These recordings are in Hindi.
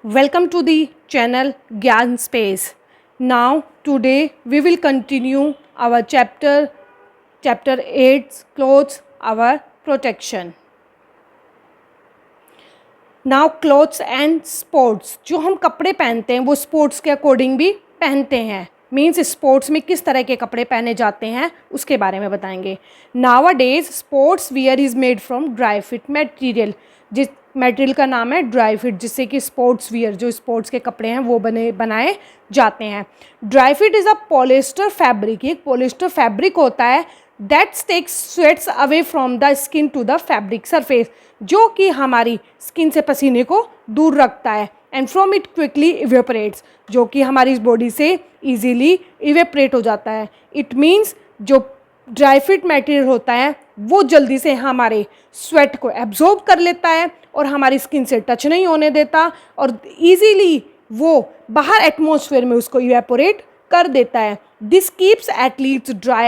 Welcome to the channel Gyan Space. Now today we will continue our chapter 8 clothes our protection. Now clothes and sports. जो हम कपड़े पहनते हैं वो स्पोर्ट्स के अकॉर्डिंग भी पहनते हैं. मीन्स स्पोर्ट्स में किस तरह के कपड़े पहने जाते हैं उसके बारे में बताएंगे. Nowadays sports wear is made from dry fit material. जिस मटेरियल का नाम है ड्राई फिट, जिससे कि स्पोर्ट्स वियर जो स्पोर्ट्स के कपड़े हैं वो बनाए जाते हैं. Dry fit is a polyester fabric. एक पॉलिस्टर फैब्रिक होता है that takes sweats away from the skin to the fabric surface, जो कि हमारी स्किन से पसीने को दूर रखता है. And from it quickly evaporates, जो कि हमारी बॉडी से ईजीली इवेपोरेट हो जाता है. इट मीन्स जो ड्राई फिट मटेरियल होता है वो जल्दी से हमारे स्वेट को एब्जॉर्ब कर लेता है और हमारी स्किन से टच नहीं होने देता और ईजीली वो बाहर एटमॉस्फेयर में उसको इवेपोरेट कर देता है. This keeps athletes dry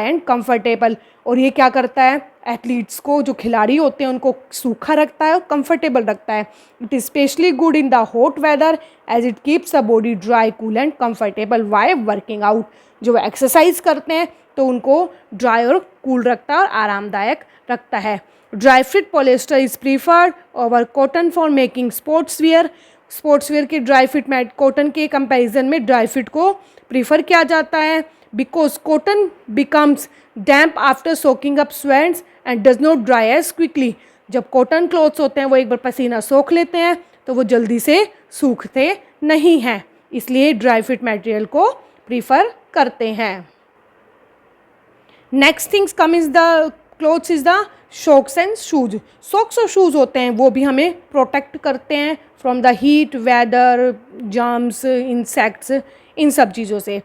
and comfortable. और ये क्या करता है, एथलीट्स को, जो खिलाड़ी होते हैं उनको सूखा रखता है और कंफर्टेबल रखता है. It is specially good in the hot weather as it keeps a body dry, cool and comfortable while working out. जो एक्सरसाइज करते हैं तो उनको ड्राई और कूल रखता है और आरामदायक रखता है. Dry fit polyester is preferred over cotton for making sports wear. Sports wear के ड्राई फिट कॉटन के कंपैरिजन में ड्राई फिट को प्रीफर किया जाता है because cotton becomes damp after soaking up sweats and does not dry as quickly. जब कॉटन क्लॉथ्स होते हैं वो एक बार पसीना सोख लेते हैं तो वो जल्दी से सूखते नहीं हैं, इसलिए ड्राई फिट मटेरियल को प्रीफर करते हैं. Next things come is the clothes is the socks and shoes. Socks और शूज़ होते हैं वो भी हमें प्रोटेक्ट करते हैं from the heat, weather, germs, insects, इन सब चीज़ों से.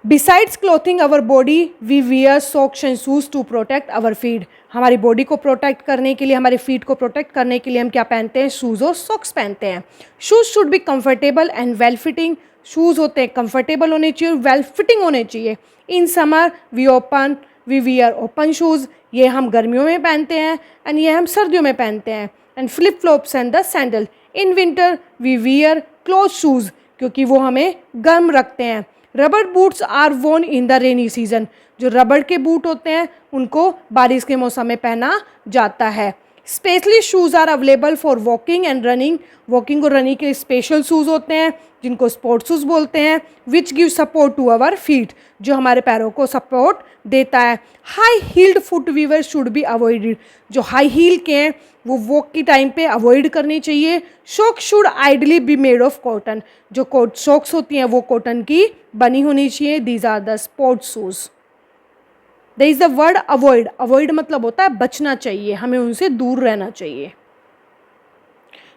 Besides clothing our body we wear socks and shoes to protect our feet. हमारी बॉडी को प्रोटेक्ट करने के लिए, हमारे फीट को प्रोटेक्ट करने के लिए हम क्या पहनते हैं, शूज़ और सॉक्स पहनते हैं. Shoes should be comfortable and well fitting. Shoes होते हैं कंफर्टेबल होने चाहिए और वेल फिटिंग होने चाहिए. In summer we wear open shoes. ये हम गर्मियों में पहनते हैं एंड ये हम सर्दियों में पहनते हैं. And flip flops and the sandal. In winter we wear close shoes, क्योंकि वो हमें गर्म रखते हैं. रबर बूट्स आर वोन इन द रेनी सीजन. जो रबर के बूट होते हैं उनको बारिश के मौसम में पहना जाता है. Specially shoes are available for walking and running. Walking और रनिंग के स्पेशल शूज़ होते हैं जिनको स्पोर्ट्स शूज़ बोलते हैं. Which give support to our feet, जो हमारे पैरों को सपोर्ट देता है. High heeled footwear should be avoided. जो हाई हील के हैं वो वॉक के टाइम पे अवॉइड करनी चाहिए. Socks should ideally be made of cotton. जो सॉक्स होती हैं वो कॉटन की बनी होनी चाहिए. These are the sports shoes. There is the word avoid. Avoid मतलब होता है बचना चाहिए, हमें उनसे दूर रहना चाहिए.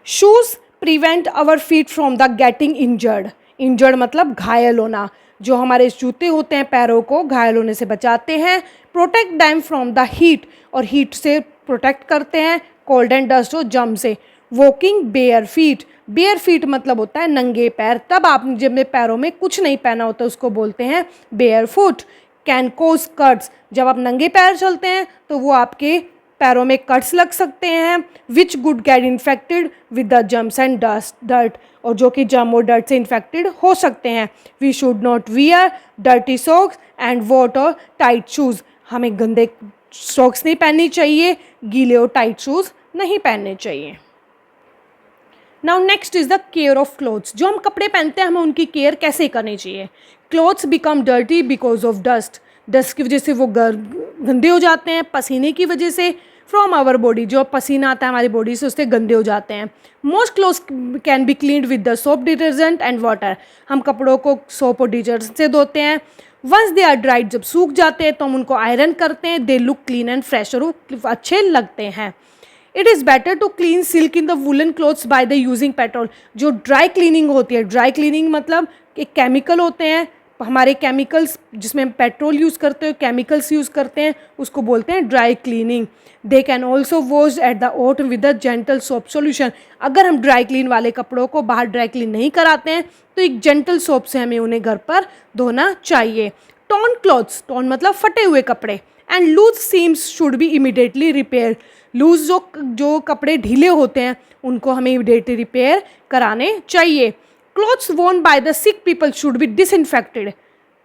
Shoes prevent our feet from the getting injured. Injured मतलब घायल होना. जो हमारे जूते होते हैं पैरों को घायल होने से बचाते हैं. Protect them from the heat, और हीट से प्रोटेक्ट करते हैं. कोल्ड एंड डस्ट और जम से. Walking bare feet. Bare feet मतलब होता है नंगे पैर. तब आपने जब में पैरों में कुछ नहीं पहना होता उसको बोलते हैं barefoot. Can cause cuts. जब आप नंगे पैर चलते हैं तो वो आपके पैरों में कट्स लग सकते हैं. Which could get infected with the germs and dirt. और जो कि जम और डर्ट से इन्फेक्टेड हो सकते हैं. We should not wear dirty socks and what और टाइट शूज़. हमें गंदे सॉक्स नहीं पहननी चाहिए, गीले और टाइट शूज़ नहीं पहनने चाहिए. Now next is the care of clothes. जो हम कपड़े पहनते हैं हमें उनकी केयर कैसे करनी चाहिए. Clothes become dirty because of dust. Dust की वजह से वो गंदे हो जाते हैं, पसीने की वजह से. फ्रॉम आवर बॉडी, जो पसीना आता है हमारी बॉडी से उससे गंदे हो जाते हैं. Most clothes can be cleaned with the soap, detergent and water. हम कपड़ों को सोप और डिटर्जेंट से धोते हैं. वंस दे आर ड्राइड, जब सूख जाते हैं तो हम उनको आयरन करते हैं. They look clean and fresh, और वो अच्छे लगते हैं. It is better to clean silk in the woollen clothes by the using petrol. जो ड्राई क्लीनिंग होती है, ड्राई क्लीनिंग मतलब एक केमिकल होते हैं हमारे केमिकल्स जिसमें हम पेट्रोल यूज़ करते हैं, केमिकल्स यूज़ करते हैं, उसको बोलते हैं dry cleaning. They can also wash at the autumn with a gentle soap solution. अगर हम ड्राई क्लीन वाले कपड़ों को बाहर ड्राई क्लीन नहीं कराते हैं तो एक जेंटल सोप से हमें उन्हें घर पर धोना चाहिए. टॉर्न क्लॉथ्स, टॉर्न मतलब फटे हुए कपड़े. And loose seams should be immediately repair. Loose जो कपड़े ढीले होते हैं उनको हमें इमीडिएटली रिपेयर कराने चाहिए। Clothes worn by the sick people should be disinfected.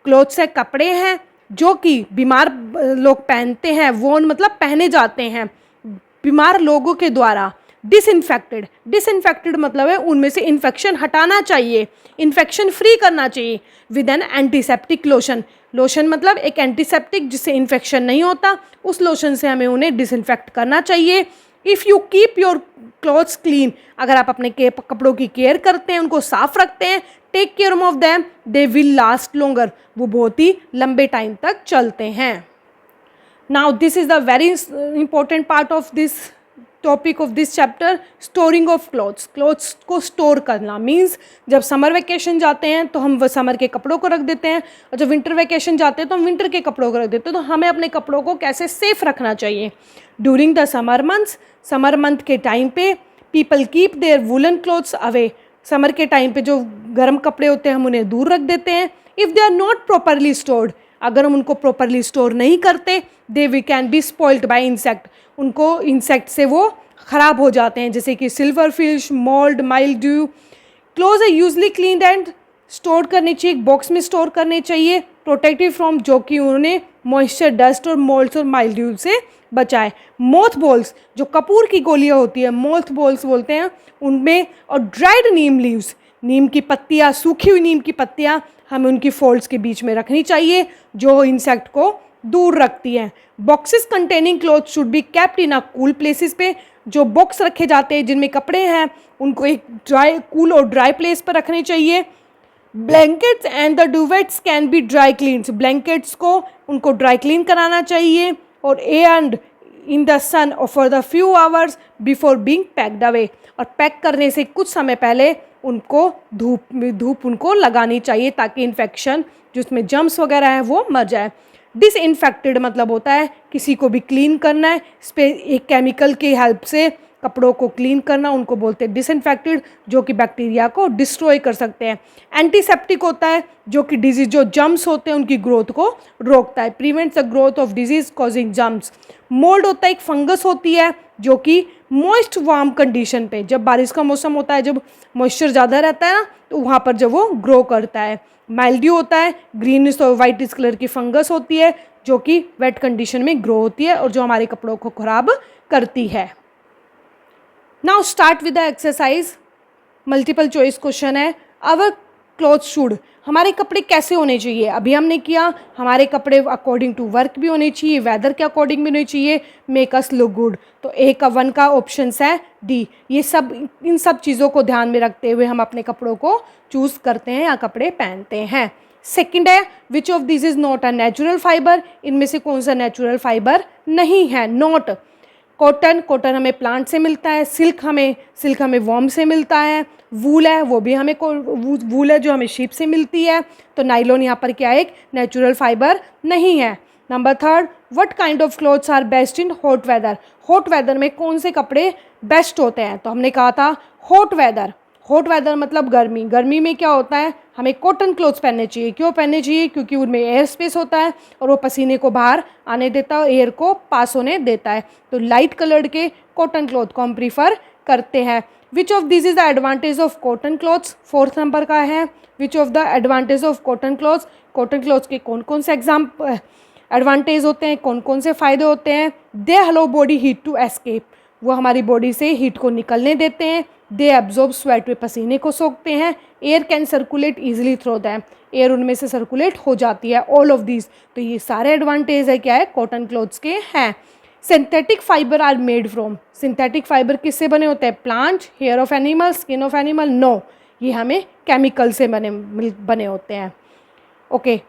Clothes है कपड़े हैं जो कि बीमार लोग पहनते हैं, वोर्न मतलब पहने जाते हैं बीमार लोगों के द्वारा। डिसइंफेक्टेड, डिसइंफेक्टेड मतलब है उनमें से इन्फेक्शन हटाना चाहिए, इन्फेक्शन फ्री करना चाहिए with N antiseptic lotion. Lotion मतलब एक एंटीसेप्टिक जिससे इन्फेक्शन नहीं होता, उस लोशन से हमें उन्हें डिसइंफेक्ट करना चाहिए। If you keep your clothes clean, अगर आप अपने कपड़ों की केयर करते हैं, उनको साफ रखते हैं, take care of them, they will last longer, वो बहुत ही लंबे टाइम तक चलते हैं। Now this is the very important part of this topic of this chapter, storing of clothes. Clothes को स्टोर करना मीन्स जब समर वेकेशन जाते हैं तो हम वो समर के कपड़ों को रख देते हैं, और जब विंटर वेकेशन जाते हैं तो हम विंटर के कपड़ों को रख देते हैं। तो हमें अपने कपड़ों को कैसे सेफ रखना चाहिए। During the summer months, summer month के टाइम पे people keep their woollen clothes away. Summer के टाइम पे जो गर्म कपड़े होते हैं हम उन्हें दूर रख देते हैं। If they are not properly stored, अगर हम उनको प्रॉपरली स्टोर नहीं करते, they we can be spoiled by insect, उनको इंसेक्ट से वो ख़राब हो जाते हैं, जैसे कि silver fish, mould, mildew. Clothes are usually cleaned and store करने चाहिए, बॉक्स में स्टोर करने चाहिए, प्रोटेक्टिव फ्रॉम, जो कि उन्हें मॉइस्चर, डस्ट और मोल्ड्स और माइल्ड्यू से बचाए। मोथ बॉल्स, जो कपूर की गोलियां होती है मोथ बॉल्स बोलते हैं उनमें, और ड्राइड नीम लीव्स, नीम की पत्तियाँ, सूखी हुई नीम की पत्तियाँ हमें उनकी फोल्ड्स के बीच में रखनी चाहिए जो इंसेक्ट को दूर रखती हैं। Boxes containing cloth should be kept in a cool places पे, जो बॉक्स रखे जाते हैं जिनमें कपड़े हैं उनको एक ड्राई, कूल और ड्राई प्लेस पर रखने चाहिए। Blankets and the duvets can be dry cleans, blankets को उनको ड्राई क्लीन कराना चाहिए, और and in the sun for the few hours before being packed away, और पैक करने से कुछ समय पहले उनको धूप उनको लगानी चाहिए ताकि इन्फेक्शन जो उसमें जम्स वगैरह है वो मर जाए। डिसइंफेक्टेड मतलब होता है किसी को भी क्लीन करना है, इस पर एक केमिकल की हेल्प से कपड़ों को क्लीन करना, उनको बोलते हैं डिसइंफेक्टेड, जो कि बैक्टीरिया को डिस्ट्रॉय कर सकते हैं। एंटीसेप्टिक होता है जो कि डिजीज, जो जम्स होते हैं उनकी ग्रोथ को रोकता है, prevents the growth of disease causing germs. Mould होता है एक फंगस होती है जो कि मॉइस्ट वार्म कंडीशन पे, जब बारिश का मौसम होता है, जब मॉइस्चर ज़्यादा रहता है ना, तो वहाँ पर जब वो ग्रो करता है। माइल्ड्यू होता है ग्रीनिश और वाइटिश कलर की फंगस होती है जो कि वेट कंडीशन में ग्रो होती है और जो हमारे कपड़ों को खराब करती है। Now start with the exercise, multiple choice question है। आवर क्लॉथ शुड, हमारे कपड़े कैसे होने चाहिए। अभी हमने किया हमारे कपड़े अकॉर्डिंग टू वर्क भी होने चाहिए, वेदर के अकॉर्डिंग भी होने चाहिए, मेक अस लुक गुड। तो ए का 1 का ऑप्शन है डी। ये सब, इन सब चीज़ों को ध्यान में रखते हुए हम अपने कपड़ों को चूज़ करते हैं या कपड़े पहनते हैं। सेकंड है which of this is not a natural fibre, इनमें से कौन सा नेचुरल फाइबर नहीं है। नॉट कॉटन, कॉटन हमें प्लांट से मिलता है। सिल्क हमें वॉर्म से मिलता है। वूल है वो भी हमें वूल है जो हमें शीप से मिलती है। तो नाइलॉन यहाँ पर क्या एक नेचुरल फाइबर नहीं है। Number 3, what kind of clothes are best in hot weather, hot weather में कौन से कपड़े बेस्ट होते हैं। तो हमने कहा था हॉट वेदर, हॉट वेदर मतलब गर्मी, गर्मी में क्या होता है हमें कॉटन क्लोथ्स पहनने चाहिए। क्यों पहनने चाहिए, क्योंकि उनमें एयर स्पेस होता है और वो पसीने को बाहर आने देता है, एयर को पास होने देता है। तो लाइट कलर्ड के कॉटन क्लॉथ को हम प्रीफर करते हैं। Which of this is the advantage of cotton clothes, 4th number का है। Which of the advantage of cotton clothes, cotton clothes के कौन कौन से एडवांटेज होते हैं, कौन कौन से फ़ायदे होते हैं। They allow body heat to escape, वो हमारी बॉडी से हीट को निकलने देते हैं। दे एब्जॉर्ब स्वेट, वे पसीने को सोखते हैं। Air can circulate easily through them, air उनमें से सर्कुलेट हो जाती है। ऑल ऑफ दिस, तो ये सारे एडवांटेज है क्या है कॉटन क्लॉथ्स के हैं। Synthetic fibre are made from, synthetic fibre किससे बने होते हैं, plant, hair of animal, skin of animal, no, ये हमें केमिकल से बने होते हैं। Okay,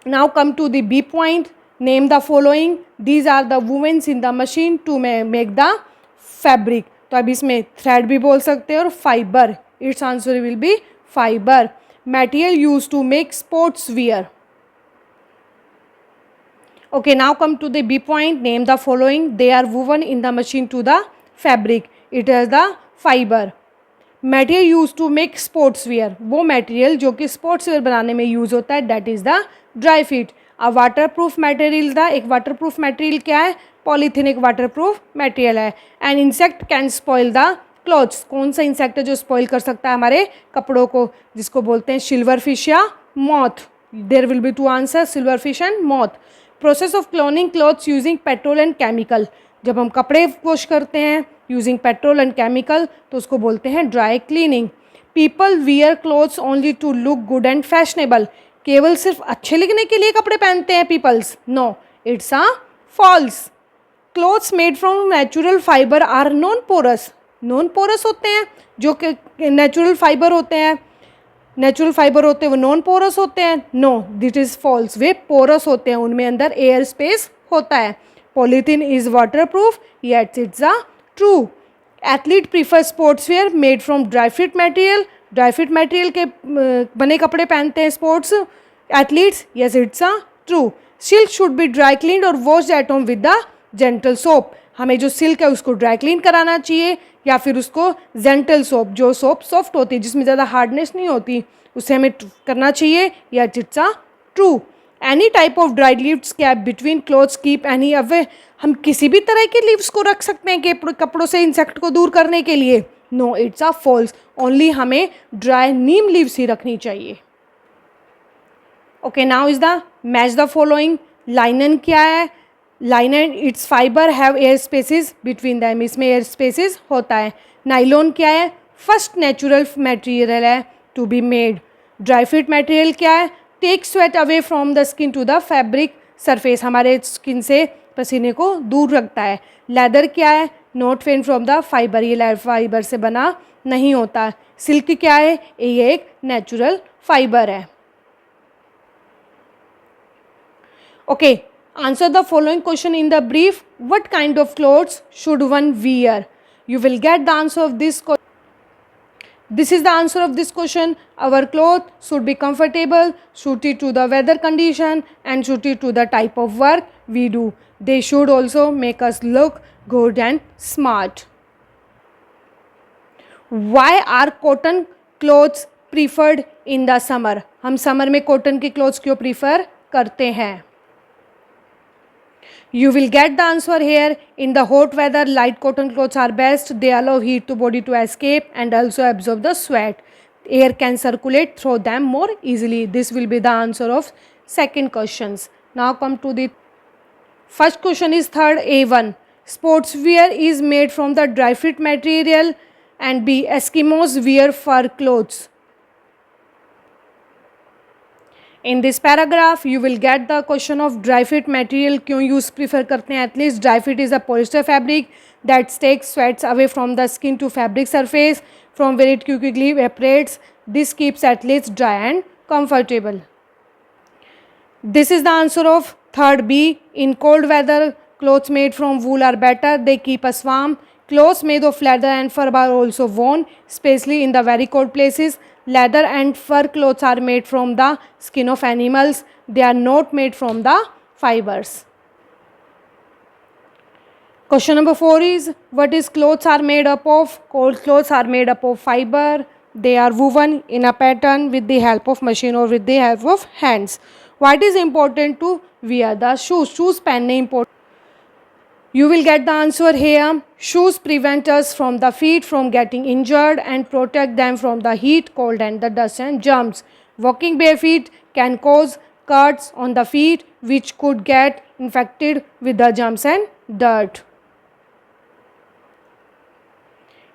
now come to the B point, name the following, these are the womens in the machine to make the fabric. तो अब इसमें थ्रेड भी बोल सकते हैं और fibre, it's answer will be fibre. Material use to make sports wear. Okay, now come to the B point, name the following, they are woven in the machine to the fabric, it is the fiber. Material used to make sports wear, वो material जो कि sports wear बनाने में यूज़ होता है, that is the dry fit. A water proof material था, एक वाटर प्रूफ मटेरियल क्या है, पॉलीथीन एक वाटर प्रूफ मटेरियल है। An insect can spoil the clothes, कौन सा इंसेक्ट है जो स्पॉइल कर सकता है हमारे कपड़ों को, जिसको बोलते हैं सिल्वर फिश या moth. There will be two answer, silver fish and moth. Process of cloning clothes using petrol and chemical, जब हम कपड़े वॉश करते हैं यूजिंग पेट्रोल एंड केमिकल तो उसको बोलते हैं dry cleaning. People wear clothes only to look good and fashionable, केवल सिर्फ अच्छे लगने के लिए कपड़े पहनते हैं peoples, no it's a false. Clothes made from natural fibre are non porous, non porous होते हैं, जो कि नेचुरल फाइबर होते हैं, नेचुरल फाइबर होते हैं वो नॉन पोरस होते हैं, नो दिट इज़ फॉल्स, वे पोरस होते हैं, उनमें अंदर एयर स्पेस होता है। Polythene is waterproof, yet it's a true. Athlete prefer sportswear made from dry fruit material, dry fruit material के बने कपड़े पहनते हैं sports athletes, yes it's a true. Silk should be dry clean और wash at home with the gentle soap, हमें जो सिल्क है उसको ड्राई क्लीन कराना चाहिए या फिर उसको जेंटल सोप, जो सोप सॉफ्ट होती है जिसमें ज़्यादा हार्डनेस नहीं होती, उससे हमें करना चाहिए, या it's a true. Any type of dry leaves cap between clothes keep any away, हम किसी भी तरह के लीव्स को रख सकते हैं कि कपड़ों से इंसेक्ट को दूर करने के लिए, no it's a false, only हमें ड्राई नीम लीव्स ही रखनी चाहिए। Okay, now is the match the following. Linen क्या है, linen it's fibre have air spaces between them, इसमें एयर स्पेसिस होता है। नाइलॉन क्या है, फर्स्ट नेचुरल मटेरियल है to be made. Dry fruit material क्या है, take sweat away from the skin to the fabric surface, हमारे स्किन से पसीने को दूर रखता है। लेदर क्या है, not fan from the fibre, ये लेदर फाइबर से बना नहीं होता। सिल्क क्या है, ये एक नेचुरल फाइबर है। Okay, answer the following question in the brief. What kind of clothes should one wear? You will get the answer of this question. This is the answer of this question. Our clothes should be comfortable, suited to the weather condition and suited to the type of work we do. They should also make us look good and smart. Why are cotton clothes preferred in the summer? हम summer में cotton के clothes क्यों prefer करते हैं? You will get the answer here. In the hot weather, light cotton clothes are best. They allow heat to body to escape and also absorb the sweat. Air can circulate through them more easily. This will be the answer of second questions. Now come to the first question is third A1. Sportswear is made from the dry fruit material and B. Eskimos wear fur clothes. In this paragraph, you will get the question of dry fit material क्यों use prefer करते हैं athletes. Dry fit is a polyester fabric that takes sweats away from the skin to fabric surface from where it quickly evaporates. This keeps athletes dry and comfortable. This is the answer of third B. In cold weather, clothes made from wool are better. They keep us warm. Clothes made of leather and fur are also worn, especially in the very cold places. Leather and fur clothes are made from the skin of animals. They are not made from the fibers. Question number 4 is, what is clothes are made up of? Cold clothes are made up of fiber. They are woven in a pattern with the help of machine or with the help of hands. What is important to wear? The shoes. Shoes पहनने important. You will get the answer here. Shoes prevent us from the feet from getting injured and protect them from the heat, cold and the dust and germs. Walking barefoot can cause cuts on the feet which could get infected with the germs and dirt.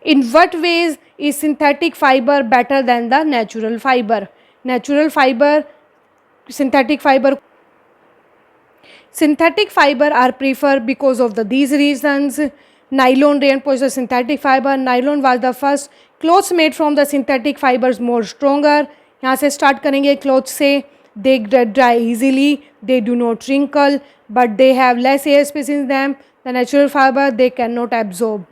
In what ways is synthetic fiber better than the natural fiber? Natural fiber, synthetic fiber are preferred because of these reasons. Nylon reinforced synthetic fiber. Nylon was the first. Clothes made from the synthetic fibers more stronger. यहाँ से start करेंगे clothes से. They dry easily. They do not wrinkle, but they have less air space in them. The natural fiber they cannot absorb.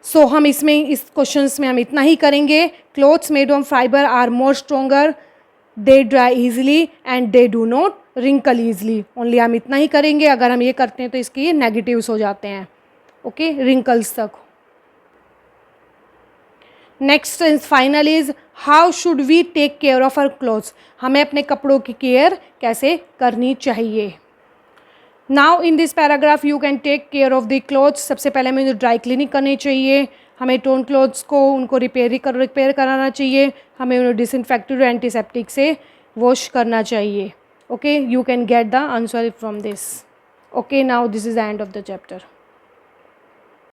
So हम इसमें इस questions में हम इतना ही करेंगे. Clothes made from fiber are more stronger. They dry easily and they do not wrinkle easily. Only हम इतना ही करेंगे. अगर हम ये करते हैं तो इसकी negatives हो जाते हैं. ओके, wrinkles तक. Next and final is how should we take care of our clothes, हमें अपने कपड़ों की केयर कैसे करनी चाहिए। Now in this paragraph you can take care of the clothes. सबसे पहले हमें जो ड्राई क्लीनिंग करनी चाहिए, हमें टोन क्लोथ्स को उनको रिपेयर कराना चाहिए, हमें उन्हें डिसइंफेक्टेड एंटीसेप्टिक से वॉश करना चाहिए। Okay, you can get the answer from this. Okay, now this is the end of the chapter.